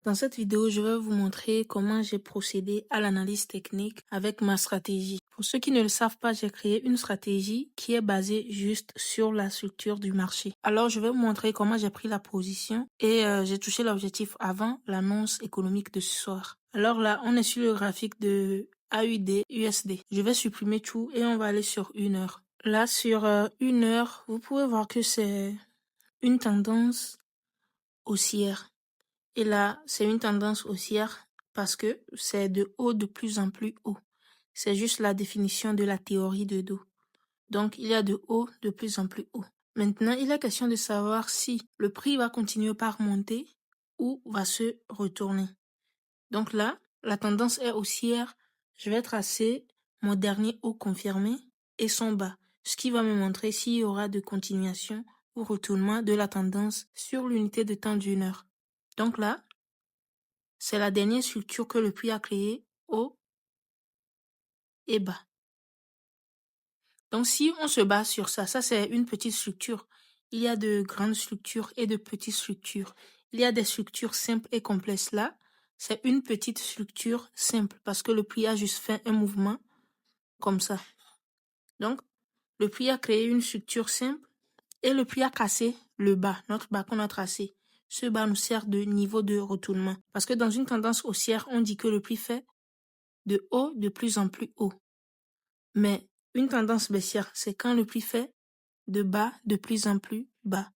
Dans cette vidéo, je vais vous montrer comment j'ai procédé à l'analyse technique avec ma stratégie. Pour ceux qui ne le savent pas, j'ai créé une stratégie qui est basée juste sur la structure du marché. Alors, je vais vous montrer comment j'ai pris la position et j'ai touché l'objectif avant l'annonce économique de ce soir. Alors là, on est sur le graphique de AUD USD. Je vais supprimer tout et on va aller sur 1 heure. Là, sur 1 heure, vous pouvez voir que c'est une tendance haussière. Et là, c'est une tendance haussière parce que c'est de haut de plus en plus haut. C'est juste la définition de la théorie de dos. Donc, il y a de haut de plus en plus haut. Maintenant, il est question de savoir si le prix va continuer par monter ou va se retourner. Donc là, la tendance est haussière. Je vais tracer mon dernier haut confirmé et son bas, ce qui va me montrer s'il y aura de continuation ou retournement de la tendance sur l'unité de temps d'1 heure. Donc là, c'est la dernière structure que le prix a créée, haut et bas. Donc si on se base sur ça, ça c'est une petite structure. Il y a de grandes structures et de petites structures. Il y a des structures simples et complexes. Là, c'est une petite structure simple parce que le prix a juste fait un mouvement comme ça. Donc, le prix a créé une structure simple et le prix a cassé le bas, notre bas qu'on a tracé. Ce bas nous sert de niveau de retournement. Parce que dans une tendance haussière, on dit que le prix fait de haut de plus en plus haut. Mais une tendance baissière, c'est quand le prix fait de bas de plus en plus bas.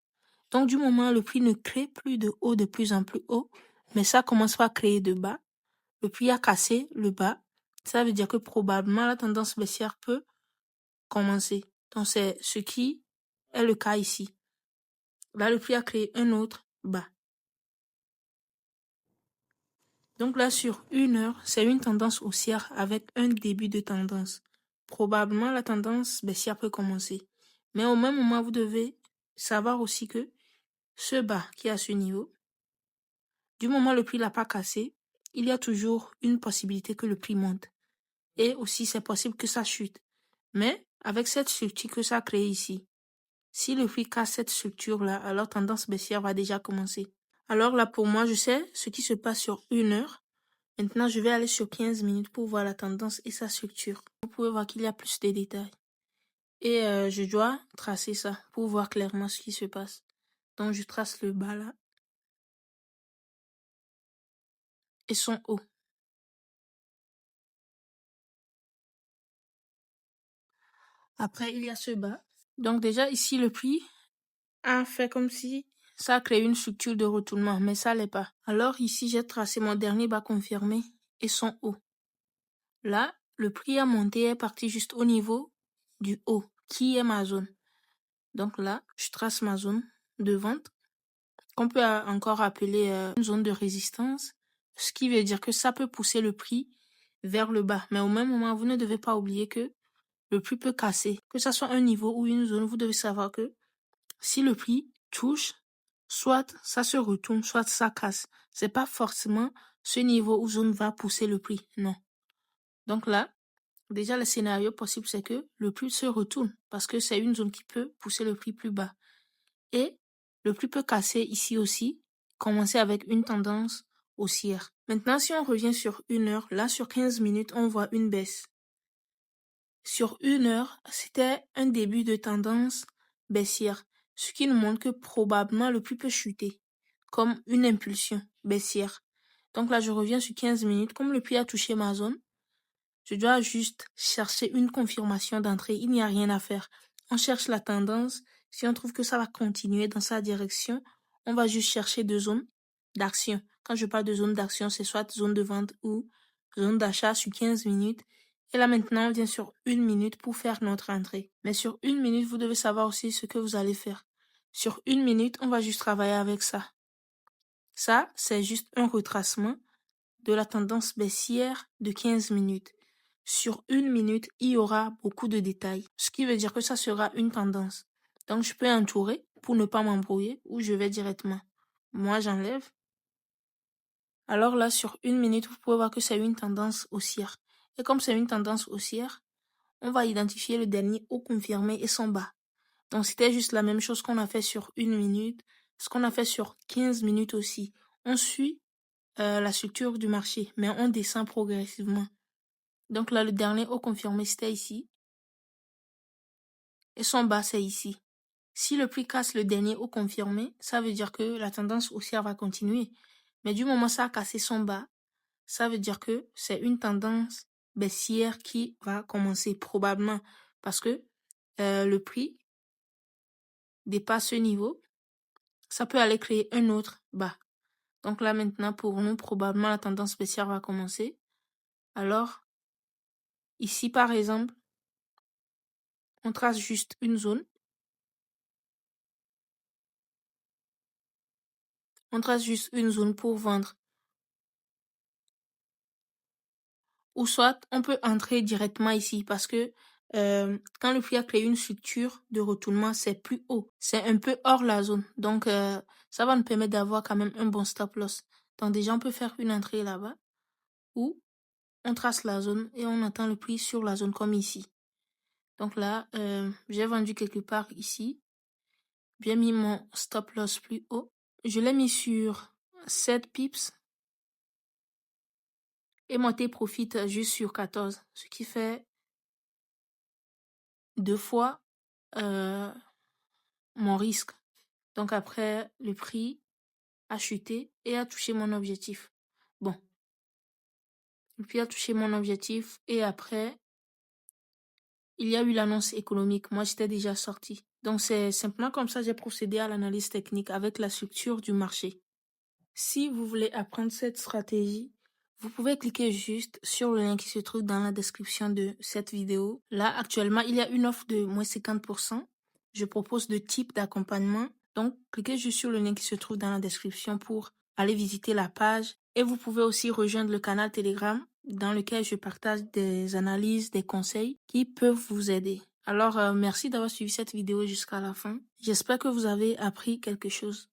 Donc du moment où le prix ne crée plus de haut de plus en plus haut, mais ça commence par créer de bas, le prix a cassé le bas, ça veut dire que probablement la tendance baissière peut commencer. Donc c'est ce qui est le cas ici. Là, le prix a créé un autre bas. Donc là, sur 1 heure, c'est une tendance haussière avec un début de tendance. Probablement, la tendance baissière peut commencer. Mais au même moment, vous devez savoir aussi que ce bas qui est à ce niveau, du moment où le prix l'a pas cassé, il y a toujours une possibilité que le prix monte. Et aussi, c'est possible que ça chute. Mais avec cette structure que ça a créé ici, si le prix casse cette structure-là, alors tendance baissière va déjà commencer. Alors là, pour moi, je sais ce qui se passe sur 1 heure. Maintenant, je vais aller sur 15 minutes pour voir la tendance et sa structure. Vous pouvez voir qu'il y a plus de détails. Et je dois tracer ça pour voir clairement ce qui se passe. Donc, je trace le bas là et son haut. Après, il y a ce bas. Donc déjà, ici, le prix a fait comme si ça a créé une structure de retournement, mais ça l'est pas. Alors ici, j'ai tracé mon dernier bas confirmé et son haut. Là, le prix a monté et est parti juste au niveau du haut, qui est ma zone. Donc là, je trace ma zone de vente, qu'on peut encore appeler une zone de résistance, ce qui veut dire que ça peut pousser le prix vers le bas. Mais au même moment, vous ne devez pas oublier que le prix peut casser. Que ça soit un niveau ou une zone, vous devez savoir que si le prix touche, soit ça se retourne, soit ça casse. C'est pas forcément ce niveau ou zone va pousser le prix, non. Donc là, déjà, le scénario possible, c'est que le prix se retourne parce que c'est une zone qui peut pousser le prix plus bas. Et le prix peut casser ici aussi, commencer avec une tendance haussière. Maintenant, si on revient sur 1 heure, là, sur 15 minutes, on voit une baisse. Sur 1 heure, c'était un début de tendance baissière, ce qui nous montre que probablement le prix peut chuter, comme une impulsion baissière. Donc là, je reviens sur 15 minutes. Comme le prix a touché ma zone, je dois juste chercher une confirmation d'entrée. Il n'y a rien à faire. On cherche la tendance. Si on trouve que ça va continuer dans sa direction, on va juste chercher deux zones d'action. Quand je parle de zone d'action, c'est soit zone de vente ou zone d'achat sur 15 minutes. Et là maintenant, on vient sur 1 minute pour faire notre entrée. Mais sur 1 minute, vous devez savoir aussi ce que vous allez faire. Sur 1 minute, on va juste travailler avec ça. Ça, c'est juste un retracement de la tendance baissière de 15 minutes. Sur 1 minute, il y aura beaucoup de détails, ce qui veut dire que ça sera une tendance. Donc, je peux entourer pour ne pas m'embrouiller ou je vais directement. Moi, j'enlève. Alors là, sur 1 minute, vous pouvez voir que c'est une tendance haussière. Et comme c'est une tendance haussière, on va identifier le dernier haut confirmé et son bas. Donc, c'était juste la même chose qu'on a fait sur 1 minute, ce qu'on a fait sur 15 minutes aussi. On suit la structure du marché, mais on descend progressivement. Donc là, le dernier haut confirmé, c'était ici. Et son bas, c'est ici. Si le prix casse le dernier haut confirmé, ça veut dire que la tendance haussière va continuer. Mais du moment où ça a cassé son bas, ça veut dire que c'est une tendance baissière qui va commencer probablement parce que le prix dépasse ce niveau. Ça peut aller créer un autre bas. Donc là maintenant, pour nous, probablement la tendance baissière va commencer. Alors, ici par exemple, on trace juste une zone. On trace juste une zone pour vendre. Ou soit, on peut entrer directement ici parce que quand le prix a créé une structure de retournement, c'est plus haut. C'est un peu hors la zone. Donc, ça va nous permettre d'avoir quand même un bon stop loss. Donc, déjà, on peut faire une entrée là-bas ou on trace la zone et on attend le prix sur la zone comme ici. Donc là, j'ai vendu quelque part ici. J'ai mis mon stop loss plus haut. Je l'ai mis sur 7 pips. Et mon T profite juste sur 14. Ce qui fait 2 fois mon risque. Donc après, le prix a chuté et a touché mon objectif. Bon. Le prix a touché mon objectif et après, il y a eu l'annonce économique. Moi, j'étais déjà sorti. Donc c'est simplement comme ça que j'ai procédé à l'analyse technique avec la structure du marché. Si vous voulez apprendre cette stratégie, vous pouvez cliquer juste sur le lien qui se trouve dans la description de cette vidéo. Là, actuellement, il y a une offre de moins 50%. Je propose 2 types d'accompagnement. Donc, cliquez juste sur le lien qui se trouve dans la description pour aller visiter la page. Et vous pouvez aussi rejoindre le canal Telegram dans lequel je partage des analyses, des conseils qui peuvent vous aider. Alors, merci d'avoir suivi cette vidéo jusqu'à la fin. J'espère que vous avez appris quelque chose.